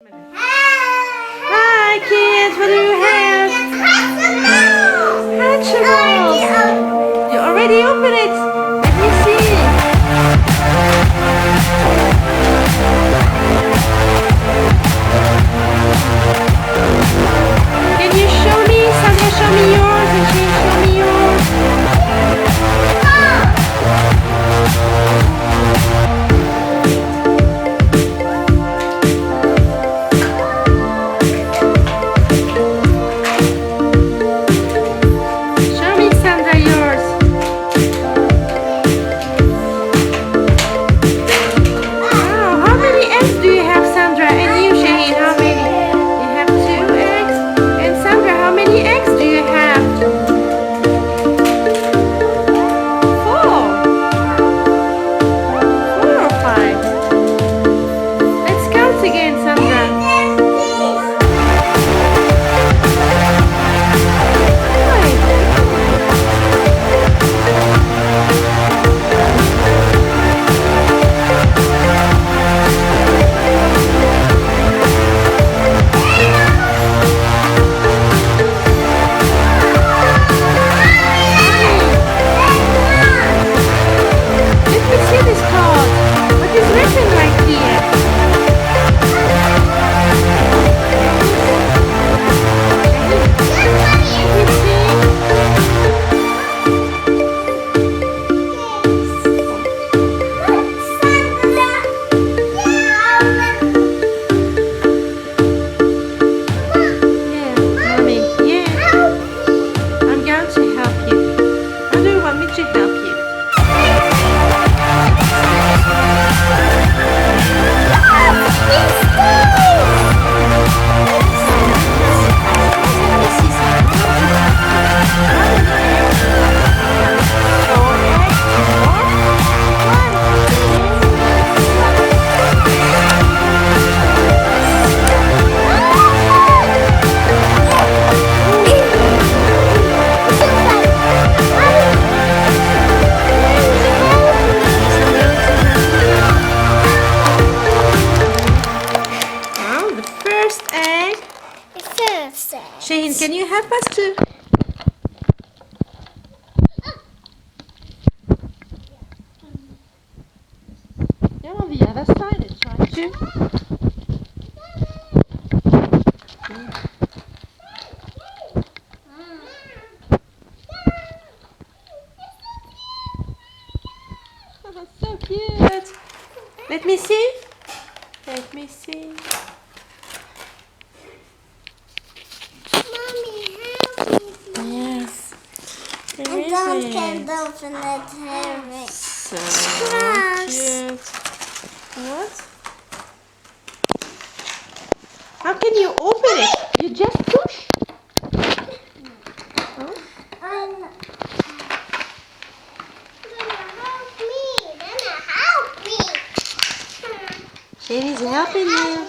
Hi kids, what do you have? Hatchimals! You already opened it! Let me see! Can you show me? Sandra, show me yours and Shane, show me yours. Show me Sandra yours. Wow, how many eggs do you have, Sandra? And you, Shane, how many? You have 2 eggs. And Sandra, how many eggs do you have? 4. 4 or 5? Let's count again, Sandra. Let me see this card. What is written right here? Let me see. Yeah, mommy. Yeah, I'm going to help you. How do you want me to help you? Let me see Now the first egg. Shane, can you help us too? You're on the other side and try to. Oh, so cute. Let me see. Let me see. Yes. There is it. Open it. So Yes. cute. What? How can you open it? You just push. Oh. Help me. Shane is helping you.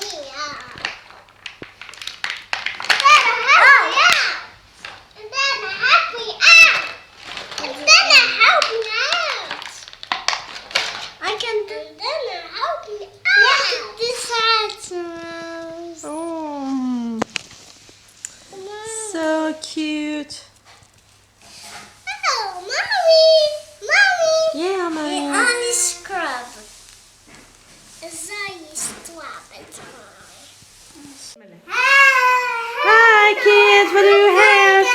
I can do that. Help me out. This hurts. Oh, so cute. Oh, mommy. Yeah, mommy. Only scrub. Hi, kids. What do you have?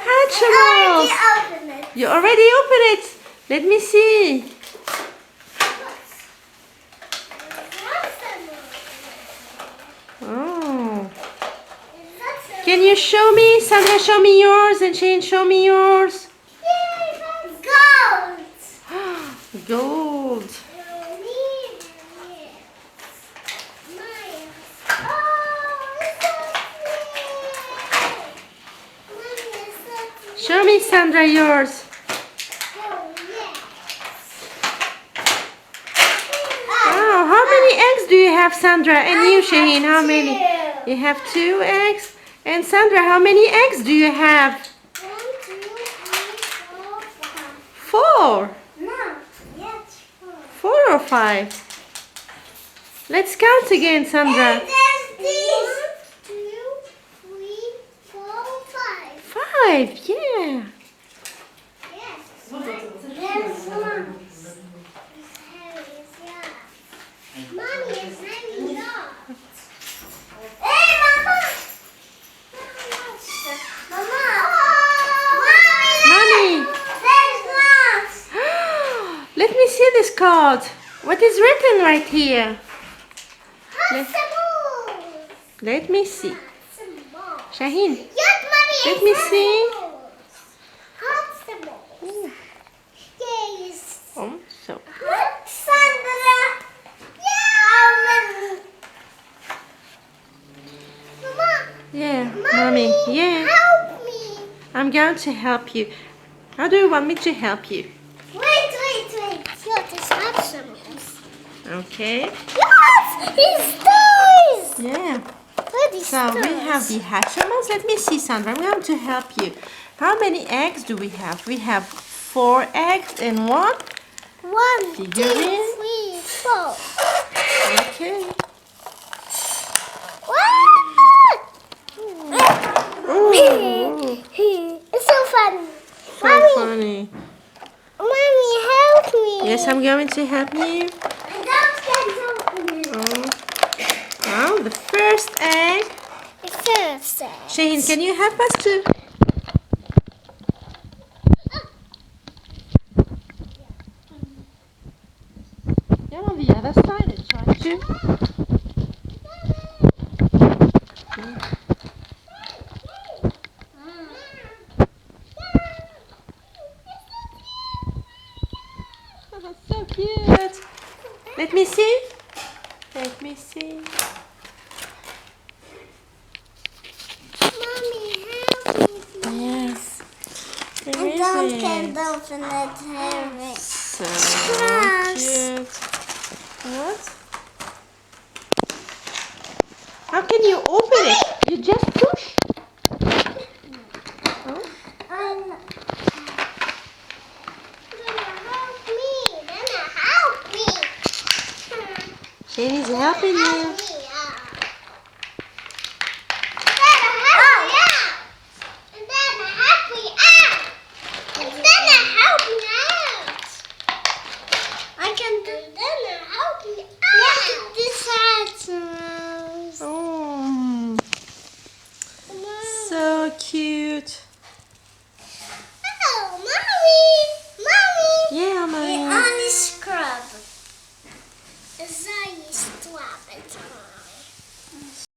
Hatchimals. You already opened it. Let me see. Oh. Can you show me? Sandra, show me yours. And Shane, show me yours. Gold. Show me, Sandra, yours. Wow, how many eggs do you have, Sandra? And you, Shaheen, how many? You have 2 eggs. And Sandra, how many eggs do you have? 1, 2, 3, 4, 5. 4. No, yes, 4. 4 or 5? Let's count again, Sandra. And there's these. 1, 2, 3, 4, 5. 5, yeah. Yes. There's one. Mommy is hanging up. Hey, Mama! Mama! Mommy. There's lots. Let me see this card. What is written right here? Popsicles. Let me see. Popsicles. Shaheen. Yes, Mommy. Let me see. Popsicles. Yes. So. Look, Sandra. Yeah. Mama. Yeah, Mommy. Yeah. Help me. I'm going to help you. How do you want me to help you? Wait. Look, there's Popsicles. Okay. Yes, these toys. Yeah. Look at these So toys. we have the Hatchimals. Let me see, Sandra. I'm going to help you. How many eggs do we have? We have 4 eggs in one. 1, 2, Figurine. 3, 4. Okay. What? Ooh, It's so funny. so Mommy, funny. Mommy, help me. Yes, I'm going to help you. And don't open it. Oh. Well, the first egg. The first egg. Shaheen, can you help us to? Get on the other side and try to. Oh, so cute. Let me see. Let me see. Mommy, help me. Yes. Where And is don't it? get open it. Harry. So Yes. cute. What? How can you open it? You just push. Oh. Help me. Dana, help me. Shady's helping you. Help me out. Dana, help me out. Dana, help me out. Dana, help me out. I can do. Dana, help me out. Look at this hat. Oh, so cute.